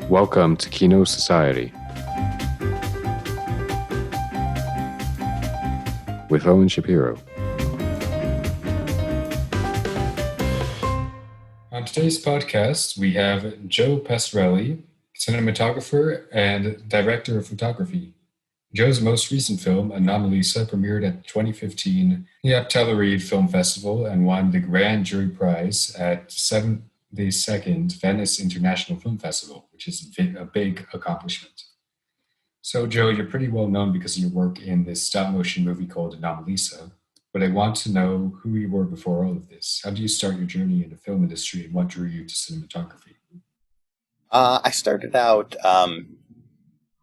Welcome to Kino Society with Owen Shapiro. On today's podcast, we have Joe Passarelli, cinematographer and director of photography. Joe's most recent film, Anomalisa, premiered at the 2015 Telluride Film Festival and won the Grand Jury Prize at 72nd Venice International Film Festival, which is a big accomplishment. So, Joe, you're pretty well known because of your work in this stop-motion movie called Anomalisa, but I want to know who you were before all of this. How do you start your journey in the film industry and what drew you to cinematography? I started out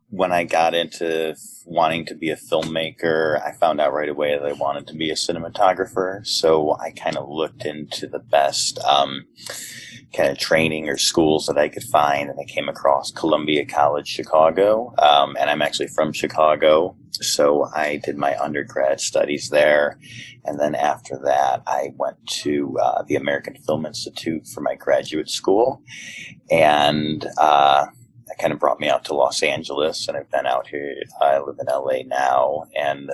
when I got into wanting to be a filmmaker. I found out right away that I wanted to be a cinematographer. So I kind of looked into the best kind of training or schools that I could find. And I came across Columbia College Chicago. And I'm actually from Chicago. So I did my undergrad studies there. And then after that, I went to the American Film Institute for my graduate school. And that kind of brought me out to Los Angeles, and I've been out here. I live in LA now, and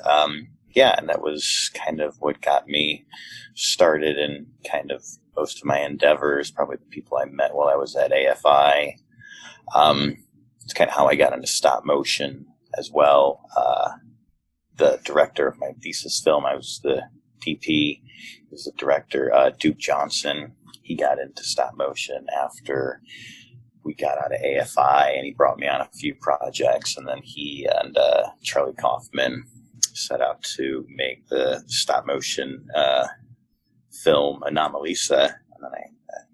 and that was kind of what got me started in kind of most of my endeavors. Probably the people I met while I was at AFI. It's kind of how I got into stop motion as well. The director of my thesis film, I was the DP. He was the director, Duke Johnson. He got into stop motion after we got out of AFI, and he brought me on a few projects, and then he and Charlie Kaufman set out to make the stop motion film Anomalisa, and then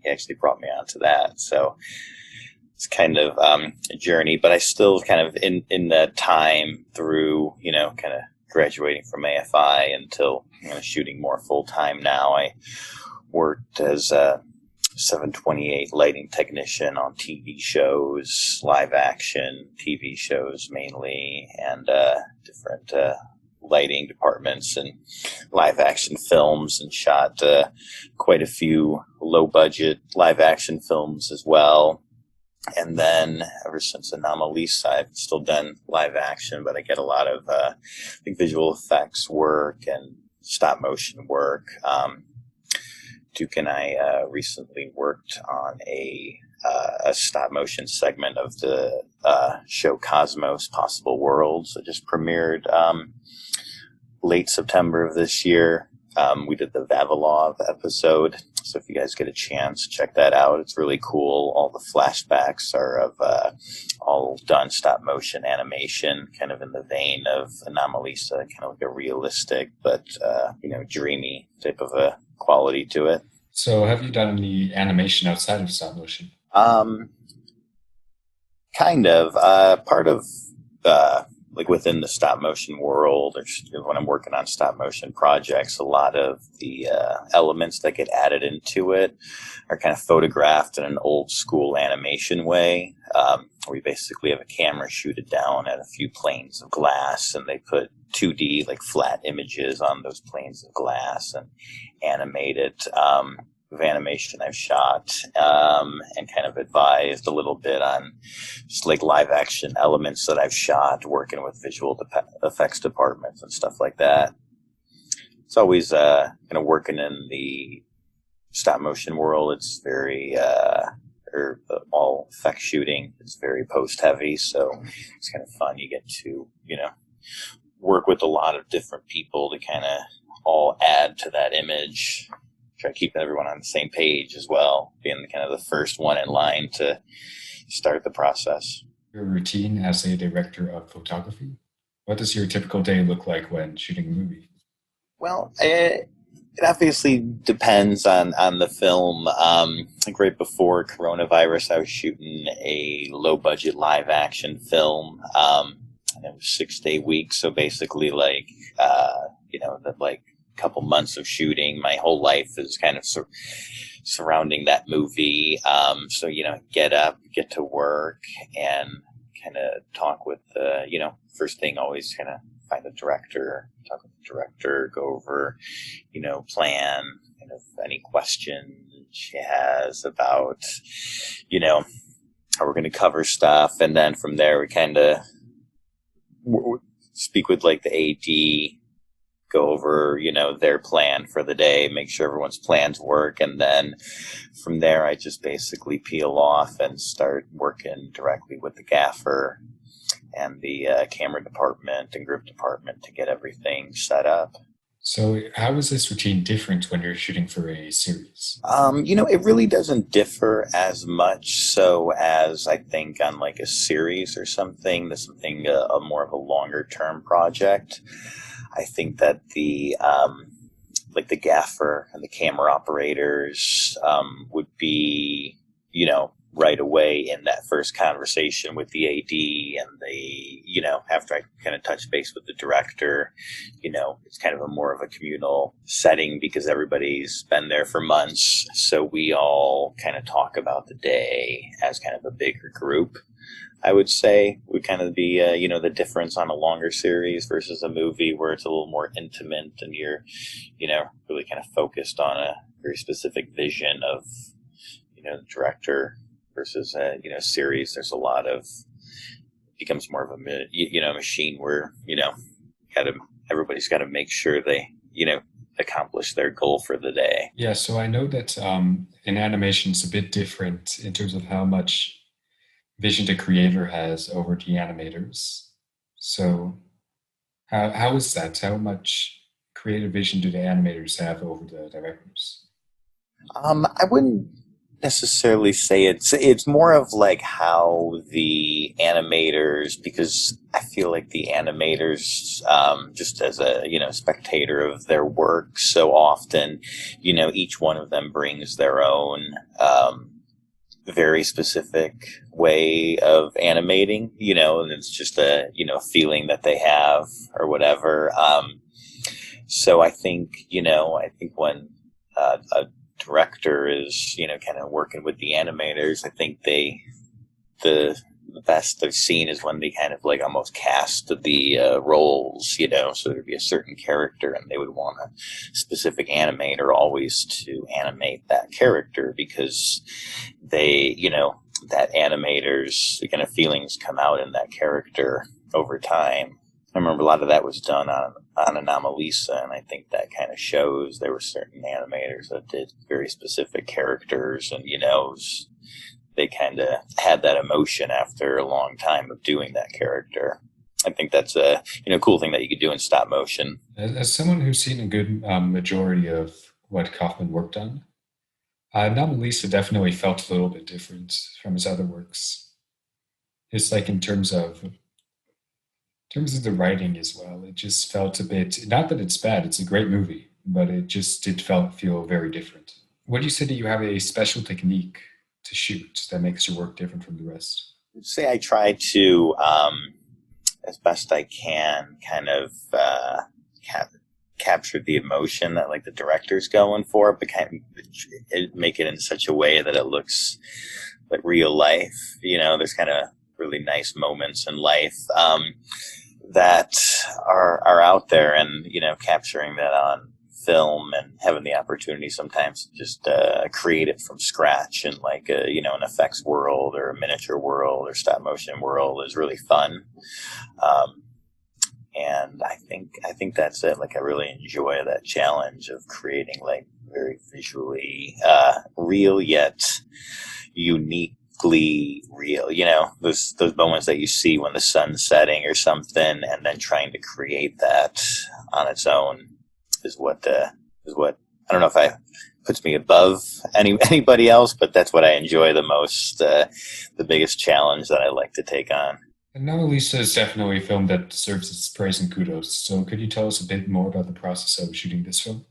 he actually brought me onto that. So it's kind of a journey, but I still kind of in that time through, kind of graduating from AFI until shooting more full time now. I worked as a 728 lighting technician on TV shows, live action TV shows mainly, and different lighting departments and live action films, and shot quite a few low budget live action films as well. And then ever since Anomalisa, I've still done live action, but I get a lot of visual effects work and stop motion work. Duke and I recently worked on a stop motion segment of the show Cosmos Possible Worlds that just premiered late September of this year. We did the Vavilov episode, so if you guys get a chance, check that out. It's really cool. All the flashbacks are of all done stop motion animation, kind of in the vein of Anomalisa, kind of like a realistic but dreamy type of a quality to it. So have you done any animation outside of stop motion? Kind of. Part of like within the stop motion world, or when I'm working on stop motion projects, a lot of the elements that get added into it are kind of photographed in an old school animation way. We basically have a camera shoot it down at a few planes of glass, and they put 2D like flat images on those planes of glass and animate it. Of animation I've shot, and kind of advised a little bit on just like live action elements that I've shot, working with visual effects departments and stuff like that. It's always kind of working in the stop motion world. It's very all effect shooting. It's very post heavy, so it's kind of fun. You get to work with a lot of different people to kind of all add to that image. Try keeping everyone on the same page as well, being kind of the first one in line to start the process. Your routine as a director of photography? What does your typical day look like when shooting a movie? Well, it obviously depends on the film. Like right before coronavirus, I was shooting a low budget live action film. And it was 6-day weeks, so basically couple months of shooting. My whole life is kind of surrounding that movie. Get up, get to work, and kind of talk with the, first thing always kind of find the director, talk with the director, go over, plan, kind of any questions she has about, how we're going to cover stuff, and then from there we kind of speak with like the AD, go over, their plan for the day, make sure everyone's plans work, and then from there I just basically peel off and start working directly with the gaffer and the camera department and group department to get everything set up. So, how is this routine different when you're shooting for a series? It really doesn't differ as much so as I think on like a series or something, that's something a more of a longer term project. I think that the like the gaffer and the camera operators would be, right away in that first conversation with the AD, and after I kind of touch base with the director, it's kind of a more of a communal setting because everybody's been there for months. So we all kind of talk about the day as kind of a bigger group. I would say would kind of be, the difference on a longer series versus a movie where it's a little more intimate and you're, really kind of focused on a very specific vision of, the director versus series. There's a lot of becomes more of a machine where got to everybody's got to make sure they accomplish their goal for the day. Yeah, so I know that in animation it's a bit different in terms of how much vision the creator has over the animators. So how is that? How much creative vision do the animators have over the directors? I wouldn't necessarily say it's more of like how the animators, because I feel like the animators, just as a spectator of their work, so often each one of them brings their own very specific way of animating, and it's just a feeling that they have or whatever. So I think when a director is kind of working with the animators, I think the best I've seen is when they kind of like almost cast the roles, so there'd be a certain character and they would want a specific animator always to animate that character because they that animators, the kind of feelings come out in that character over time. I remember a lot of that was done on Anomalisa, and I think that kind of shows there were certain animators that did very specific characters, and they kind of had that emotion after a long time of doing that character. I think that's a cool thing that you could do in stop motion. As someone who's seen a good majority of what Kaufman worked on, Anomalisa definitely felt a little bit different from his other works. Just like in terms of the writing as well, it just felt a bit. Not that it's bad; it's a great movie, but it just did feel very different. Would you say that you have a special technique to shoot that makes your work different from the rest? Say I try to, as best I can, kind of capture the emotion that like the director's going for, but kind of make it in such a way that it looks like real life. There's kind of really nice moments in life that are out there, and capturing that on film and having the opportunity sometimes to just create it from scratch in like an effects world or a miniature world or stop motion world is really fun. And I think that's it. Like I really enjoy that challenge of creating like very visually real yet uniquely real. Those moments that you see when the sun's setting or something, and then trying to create that on its own is what I don't know if I puts me above anybody else, but that's what I enjoy the most. The biggest challenge that I like to take on. And Anomalisa is definitely a film that deserves its praise and kudos. So, could you tell us a bit more about the process of shooting this film?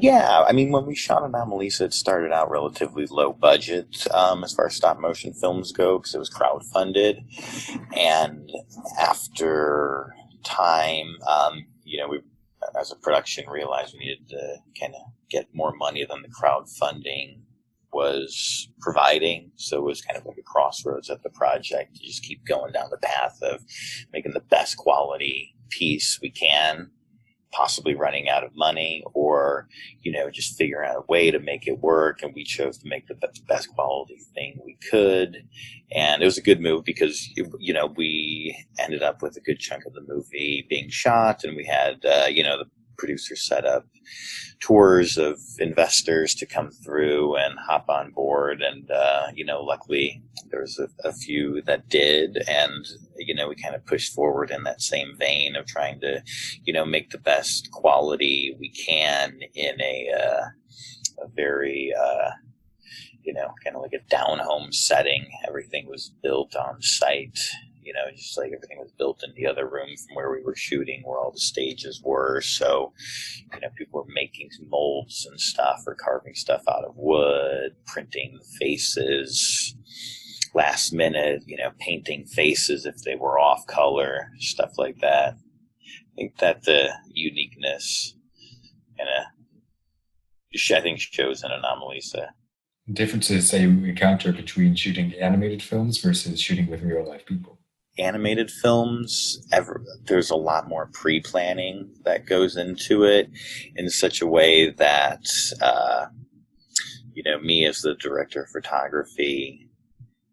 Yeah, I mean, when we shot Anomalisa, it started out relatively low budget as far as stop motion films go because it was crowdfunded. And after time, we, as a production, realized we needed to kind of get more money than the crowdfunding was providing. So it was kind of like a crossroads at the project. You just keep going down the path of making the best quality piece we can, possibly running out of money, or just figuring out a way to make it work. And we chose to make the best quality thing we could, and it was a good move because we ended up with a good chunk of the movie being shot, and we had the producer set up tours of investors to come through and hop on board, and luckily there was a few that did, and we kind of pushed forward in that same vein of trying to make the best quality we can in a very kind of like a down home setting. Everything was built on site, just like everything was built in the other room from where we were shooting, where all the stages were. So, people were making molds and stuff, or carving stuff out of wood, printing faces, last minute, painting faces if they were off color, stuff like that. I think that the uniqueness kind of, I think, shows in Anomalisa. Differences that you encounter between shooting animated films versus shooting with real life people. Animated films, there's a lot more pre-planning that goes into it, in such a way that me as the director of photography,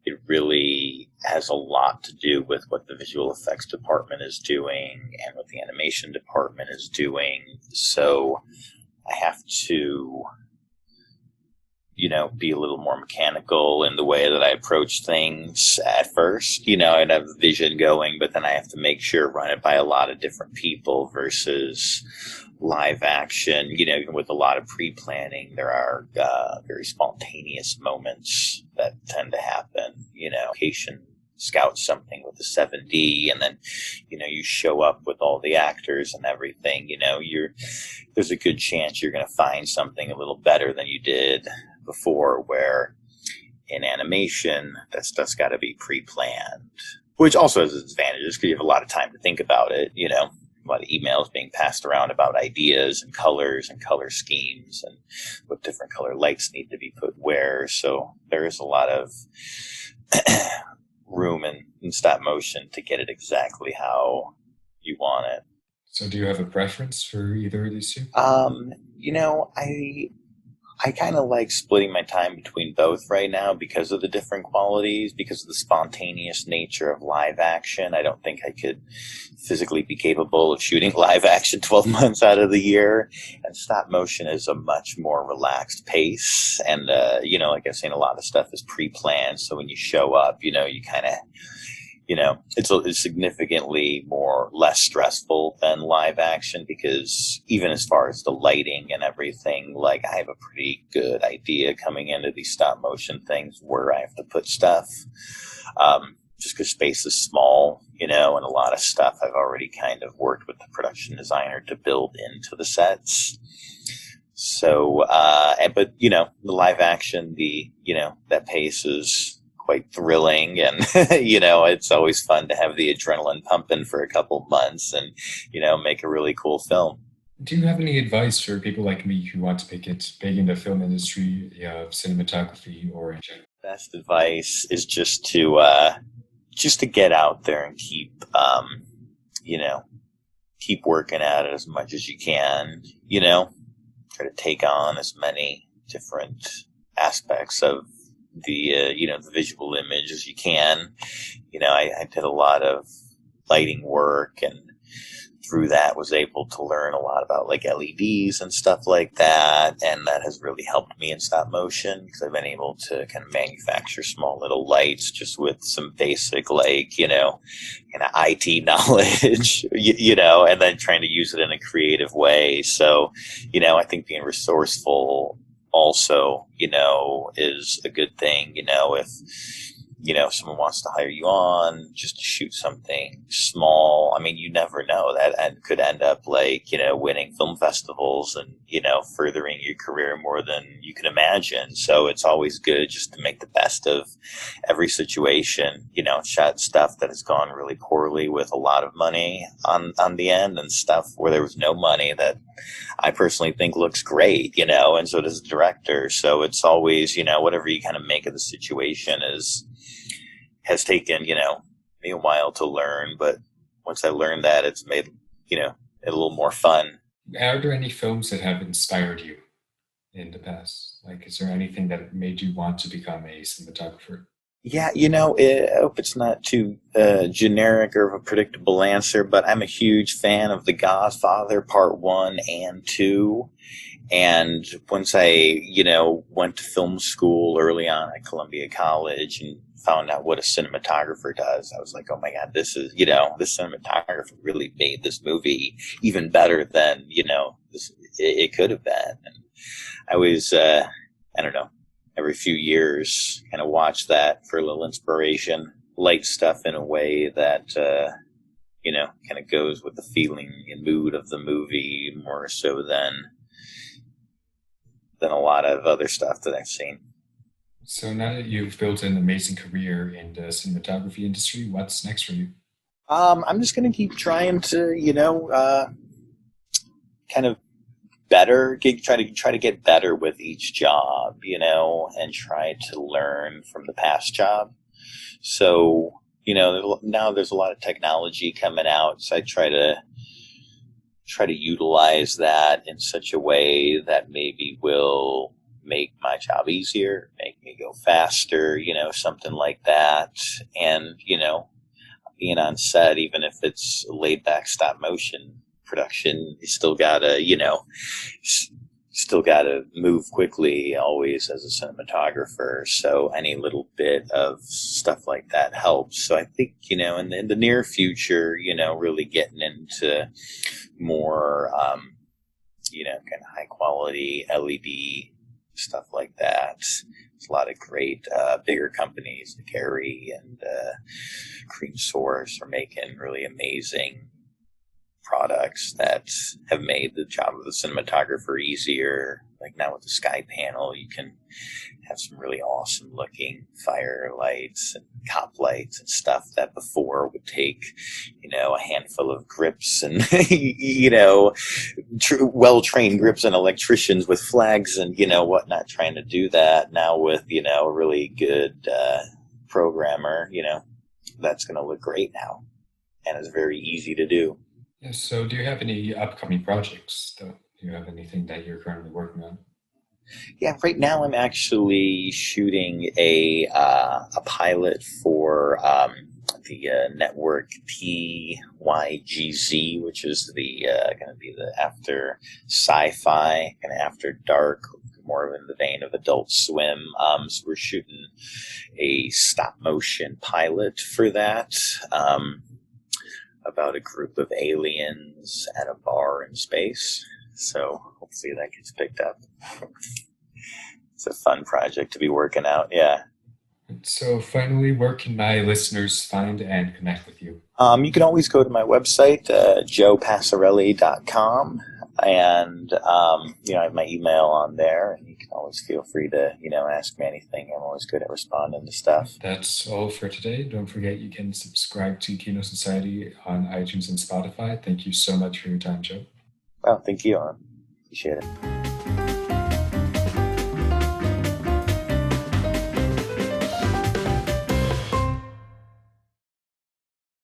it really has a lot to do with what the visual effects department is doing and what the animation department is doing. So I have to be a little more mechanical in the way that I approach things at first. I'd have the vision going, but then I have to make sure, run it by a lot of different people, versus live action. Even with a lot of pre-planning, there are very spontaneous moments that tend to happen. Location scout something with the 7D, and then you show up with all the actors and everything. There's a good chance you're going to find something a little better than you did before, where in animation that stuff's got to be pre-planned, which also has its advantages because you have a lot of time to think about it. A lot of emails being passed around about ideas and colors and color schemes and what different color lights need to be put where. So there is a lot of room in stop motion to get it exactly how you want it. So do you have a preference for either of these two? I kind of like splitting my time between both right now because of the different qualities, because of the spontaneous nature of live action. I don't think I could physically be capable of shooting live action 12 months out of the year. And stop motion is a much more relaxed pace. And, like I've seen, a lot of stuff is pre-planned. So when you show up, you kind of, it's significantly less stressful than live action, because even as far as the lighting and everything, like, I have a pretty good idea coming into these stop motion things where I have to put stuff, just because space is small, and a lot of stuff I've already kind of worked with the production designer to build into the sets. So, but the live action, that pace is quite thrilling, and it's always fun to have the adrenaline pumping for a couple months and make a really cool film. Do you have any advice for people like me who want to make it big in the film industry, cinematography, or in general? Best advice is just to get out there and keep working at it as much as you can. Try to take on as many different aspects of the visual image as you can. I did a lot of lighting work, and through that was able to learn a lot about like LEDs and stuff like that, and that has really helped me in stop motion, because I've been able to kind of manufacture small little lights just with some basic kind of IT knowledge, and then trying to use it in a creative way. So, I think being resourceful also, is a good thing. If someone wants to hire you on just to shoot something small, I mean, you never know, that could end up winning film festivals and, furthering your career more than you can imagine. So it's always good just to make the best of every situation. Shot stuff that has gone really poorly with a lot of money on the end, and stuff where there was no money that I personally think looks great, and so does the director. So it's always, whatever you kind of make of the situation has taken, me a while to learn, but once I learned that, it's made, it a little more fun Are there any films that have inspired you in the past? Like, is there anything that made you want to become a cinematographer? Yeah, I hope it's not too generic or of a predictable answer, but I'm a huge fan of The Godfather Part 1 and 2. And once I, went to film school early on at Columbia College and found out what a cinematographer does, I was like, oh my God, this cinematographer really made this movie even better than, it could have been. And I always, I don't know, every few years kind of watch that for a little inspiration, light stuff in a way that, kind of goes with the feeling and mood of the movie more so than a lot of other stuff that I've seen. So now that you've built an amazing career in the cinematography industry, what's next for you? I'm just going to keep trying to, kind of try to get better with each job, and try to learn from the past job. So, now there's a lot of technology coming out, so I try to utilize that in such a way that maybe will make my job easier, make me go faster, something like that. And, being on set, even if it's laid back stop motion production, you still gotta move quickly always as a cinematographer. So any little bit of stuff like that helps. So I think, in the near future, really getting into more, kind of high quality LED stuff like that. There's a lot of great bigger companies like Gary and Cream Source are making really amazing products that have made the job of the cinematographer easier. Like now with the Sky Panel, you can have some really awesome looking fire lights and cop lights and stuff that before would take, a handful of grips and, well-trained grips and electricians with flags and, whatnot, trying to do that. Now with, a really good programmer, that's going to look great now. And it's very easy to do. Yeah, so do you have any upcoming projects, though? Do you have anything that you're currently working on? Yeah, right now I'm actually shooting a pilot for the network TYGZ, which is the going to be the after sci-fi and after dark, more in the vein of Adult Swim. So we're shooting a stop motion pilot for that. About a group of aliens at a bar in space. So hopefully that gets picked up. It's a fun project to be working out. Yeah. So finally, where can my listeners find and connect with you? You can always go to my website, joepassarelli.com. And, I have my email on there, and you can always feel free to, ask me anything. I'm always good at responding to stuff. That's all for today. Don't forget you can subscribe to Kino Society on iTunes and Spotify. Thank you so much for your time, Joe. Well, thank you. I appreciate it.